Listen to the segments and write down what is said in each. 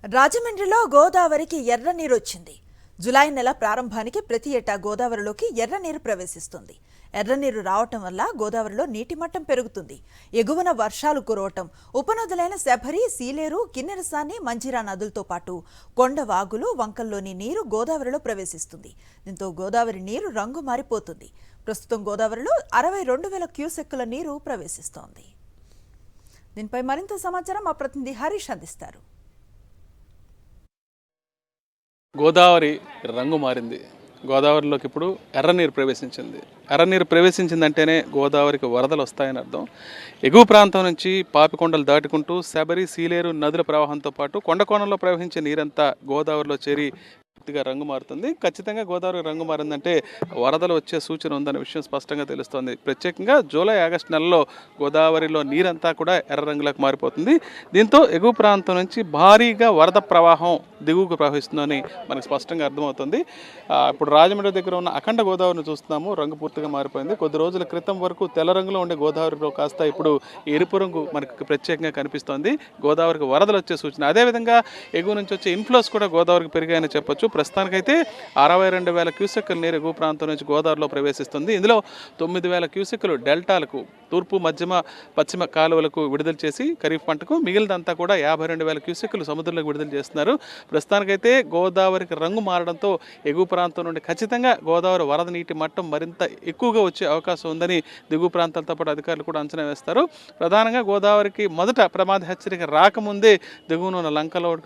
రాజమండ్రిలో గోదావరికి ఎర్ర నీరు వచ్చింది. జులై నెల ప్రారంభానికి ప్రతి ఏటా గోదావరిలోకి ఎర్ర నీరు ప్రవేశిస్తుంది. ఎర్ర నీరు రావటం వల్ల గోదావరిలో నీటి మట్టం పెరుగుతుంది. ఎగువన వర్షాలు కురవటం, ఉపనదులైన శబరి, సీలేరు, కిన్నెరసాని, మంజిరా నదులతో పాటు కొండ వాగులు, వంకల్లోని నీరు గోదావరిలో ప్రవేశిస్తుంది. దీంతో గోదావరి నీరు రంగు మారిపోతుంది. ప్రస్తుతం గోదావరిలో 62,000 క్యూసెక్కుల నీరు ప్రవేశిస్తోంది. దీనిపై మరింత సమాచారం మా ప్రతినిధి హరీష్ అందిస్తారు. గోదావరి రంగు మారింది. గోదావరిలోకి ఇప్పుడు ఎర్రనీరు ప్రవేశించింది. ఎర్రనీరు ప్రవేశించిందంటేనే గోదావరికి వరదలు వస్తాయని అర్థం. ఎగువ ప్రాంతం నుంచి పాపికొండలు దాటుకుంటూ శబరి, సీలేరు నదుల ప్రవాహంతో పాటు కొండకోణంలో ప్రవహించే నీరంతా గోదావరిలో చేరి పూర్తిగా రంగు మారుతుంది. ఖచ్చితంగా గోదావరి రంగు మారిందంటే వరదలు వచ్చే సూచన ఉందనే విషయం స్పష్టంగా తెలుస్తోంది. ప్రత్యేకంగా జూలై, ఆగస్టు నెలలో గోదావరిలో నీరంతా కూడా ఎర్ర రంగులోకి మారిపోతుంది. దీంతో ఎగువ ప్రాంతం నుంచి భారీగా వరద ప్రవాహం దిగువకు ప్రవహిస్తుందని మనకు స్పష్టంగా అర్థమవుతుంది. ఇప్పుడు రాజమండ్రి దగ్గర ఉన్న అఖండ గోదావరిని చూస్తున్నాము. రంగు పూర్తిగా మారిపోయింది. కొద్ది రోజుల క్రితం వరకు తెల్ల రంగులో ఉండే గోదావరిలో కాస్త ఇప్పుడు ఎరుపు రంగు మనకు ప్రత్యేకంగా కనిపిస్తోంది. గోదావరికి వరదలు వచ్చే సూచన. అదేవిధంగా ఎగువ నుంచి వచ్చే ఇన్ఫ్లోస్ కూడా గోదావరికి పెరిగాయని చెప్పొచ్చు. ప్రస్తుతానికైతే 62,000 క్యూసెక్కుల నీరు ఎగువ ప్రాంతం నుంచి గోదావరిలో ప్రవేశిస్తుంది. ఇందులో 9,000 క్యూసెక్కులు డెల్టాలకు, తూర్పు, మధ్యమ, పశ్చిమ కాలువలకు విడుదల చేసి ఖరీఫ్ పంటకు, మిగిలినంతా కూడా 52,000 క్యూసెక్కులు సముద్రంలోకి విడుదల చేస్తున్నారు. ప్రస్తుతానికైతే గోదావరికి రంగు మారడంతో ఎగువ ప్రాంతం నుండి ఖచ్చితంగా గోదావరి వరద నీటి మట్టం మరింత ఎక్కువగా వచ్చే అవకాశం ఉందని దిగువ ప్రాంతాలతో పాటు అధికారులు కూడా అంచనా వేస్తారు. ప్రధానంగా గోదావరికి మొదట ప్రమాద హెచ్చరిక రాకముందే దిగువన ఉన్న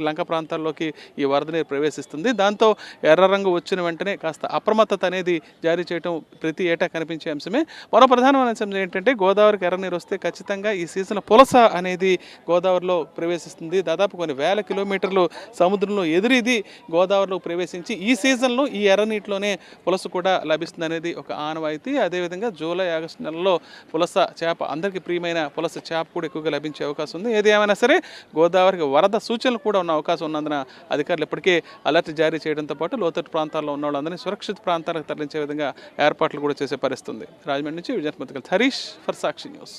లంక ప్రాంతాల్లోకి ఈ వరద నీరు ప్రవేశిస్తుంది. దాంతో ఎర్ర రంగు వచ్చిన వెంటనే కాస్త అప్రమత్తత అనేది జారీ చేయడం ప్రతి ఏటా కనిపించే అంశమే. మరో ప్రధానమైన అంశం ఏంటంటే గోదావరికి ఎర్ర నీరు వస్తే ఖచ్చితంగా ఈ సీజన్ పులస అనేది గోదావరిలో ప్రవేశిస్తుంది. దాదాపు కొన్ని వేల కిలోమీటర్లు సముద్రంలో ఎదురీది గోదావరిలో ప్రవేశించి ఈ సీజన్లో ఈ ఎర్ర నీటిలోనే పులస కూడా లభిస్తుంది అనేది ఒక ఆనవాయితీ. అదేవిధంగా జూలై, ఆగస్టు నెలలో పులస చేప, అందరికీ ప్రియమైన పులస చేప కూడా ఎక్కువగా లభించే అవకాశం ఉంది. ఏది ఏమైనా సరే గోదావరికి వరద సూచనలు కూడా ఉన్న అవకాశం ఉన్నందున అధికారులు ఇప్పటికే అలర్ట్ జారీ చేయడంతో పాటు లోతట్టు ప్రాంతాల్లో ఉన్న వాళ్ళందరినీ సురక్షిత ప్రాంతాలకు తరలించే విధంగా ఏర్పాట్లు కూడా చేసే పరిస్థితుంది. రాజమండ్రి నుంచి Vijay Harish for Sakshi news.